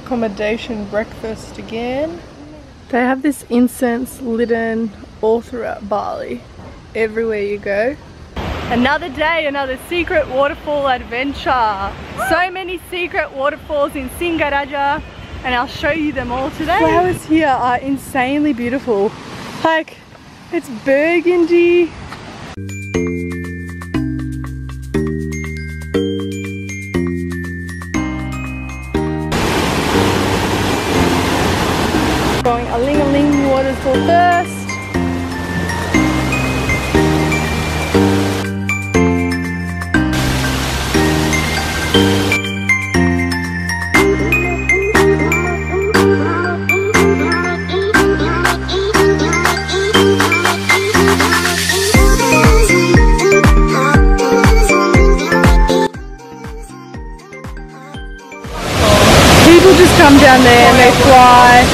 accommodation breakfast again. They have this incense lit all throughout Bali, everywhere you go. Another day, another secret waterfall adventure. So many secret waterfalls in Singaraja, and I'll show you them all today. Flowers here are insanely beautiful. Like, it's burgundy. Going a-ling-a-ling waterfall first. People just come down there and they fly.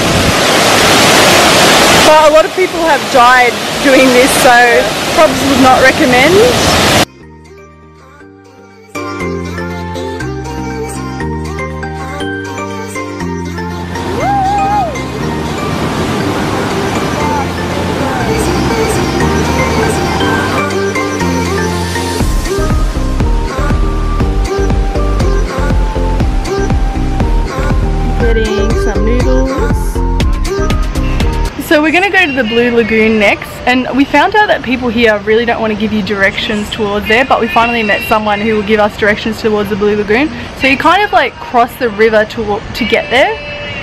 But a lot of people have died doing this, so probably would not recommend. Getting some noodles. So we're going to go to the Blue Lagoon next, and we found out that people here really don't want to give you directions towards there, but we finally met someone who will give us directions towards the Blue Lagoon. So you kind of like cross the river to get there.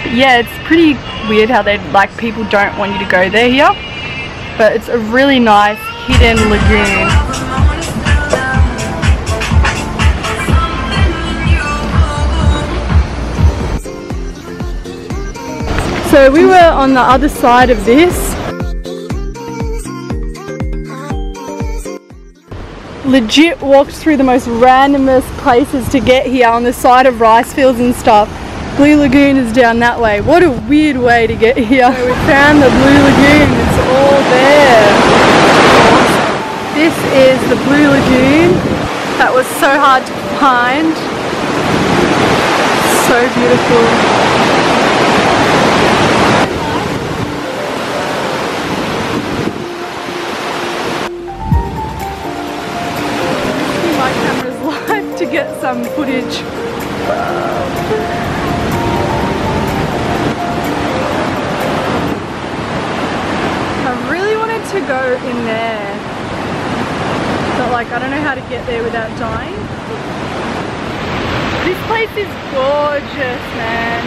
But yeah, it's pretty weird how they like people don't want you to go there here, but it's a really nice hidden lagoon. So we were on the other side of this. Legit walked through the most randomest places to get here on the side of rice fields and stuff. Blue Lagoon is down that way. What a weird way to get here. So we found the Blue Lagoon, it's all there. This is the Blue Lagoon. That was so hard to find. So beautiful. To get some footage. I really wanted to go in there, but like I don't know how to get there without dying. This place is gorgeous, man.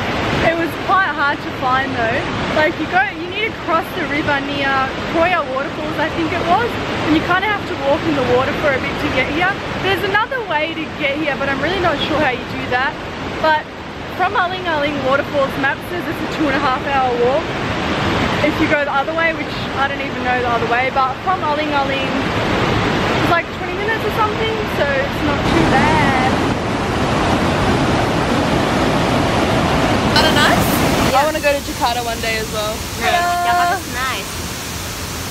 It was quite hard to find though. Like you need to cross the river near Kroya Waterfalls, I think it was, and you kind of have to walk in the water for a bit to get here. There's another way to get here, but I'm really not sure how you do that. But from a-ling-a-ling Waterfalls, map says it's a 2.5-hour walk. If you go the other way, which I don't even know the other way, but from a-ling-a-ling it's like 20 minutes or something, so it's not too bad. Kinda nice? Yeah. I want to go to Jakarta one day as well. Yeah, Jakarta's nice.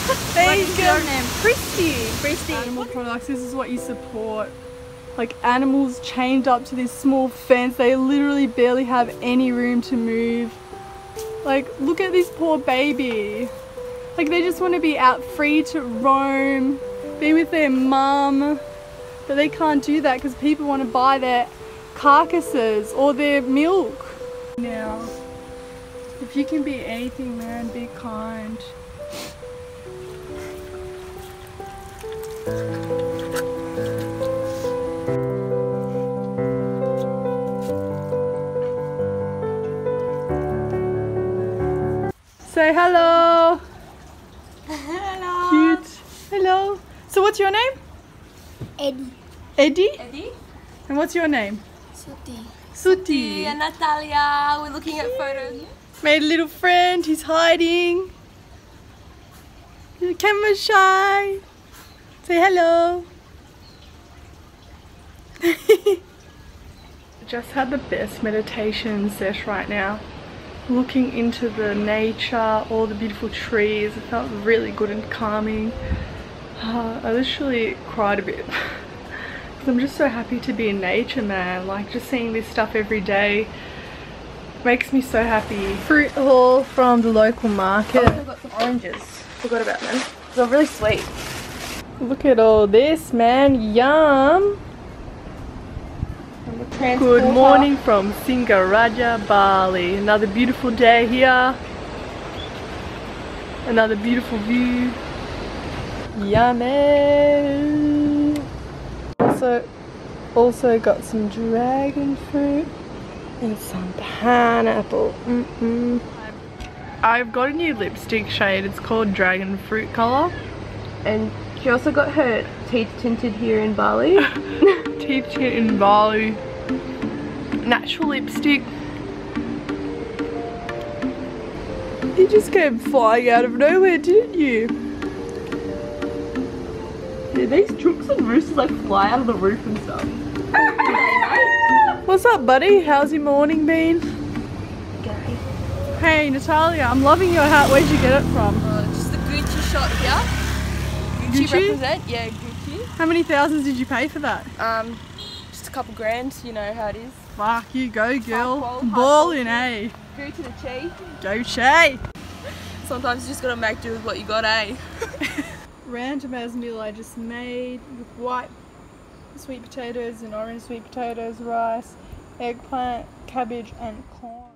What is your name? Christy. Christy. Animal products, this is what you support. Like animals chained up to this small fence. They literally barely have any room to move. Like look at this poor baby. Like they just want to be out free to roam, be with their mum. But they can't do that because people want to buy their carcasses or their milk. Now, if you can be anything, man, be kind. Say hello. Hello. Cute. Hello. So what's your name? Eddie. Eddie? Eddie. And what's your name? Suti. Suti. And Natalia. We're looking at photos. Made a little friend. He's hiding. You're camera shy. Say hello. Just had the best meditation sesh right now. Looking into the nature, all the beautiful trees. It felt really good and calming. I literally cried a bit. I'm just so happy to be in nature, man. Like just seeing this stuff every day. Makes me so happy. Fruit haul from the local market. I've got some oranges. Forgot about them. They're really sweet. Look at all this, man. Yum. Good morning from Singaraja, Bali. Another beautiful day here. Another beautiful view. Yummy. Also got some dragon fruit and some pineapple. I've got a new lipstick shade. It's called Dragon Fruit Colour. And she also got her teeth tinted here in Bali. Teeth tint in Bali. Natural lipstick. You just came flying out of nowhere, didn't you? Yeah, these chooks and roosters like fly out of the roof and stuff. What's up, buddy? How's your morning been? Gary. Hey, Natalia, I'm loving your hat. Where'd you get it from? Just the Gucci shot here. Gucci represent, yeah, Gucci. How many thousands did you pay for that? Just a couple grand, you know how it is. Fuck you, go girl. High Ballin', eh? Go to the chi. Go Shay. Sometimes you just gotta make do with what you got, eh? Random as meal I just made with white sweet potatoes and orange sweet potatoes, rice, eggplant, cabbage and corn.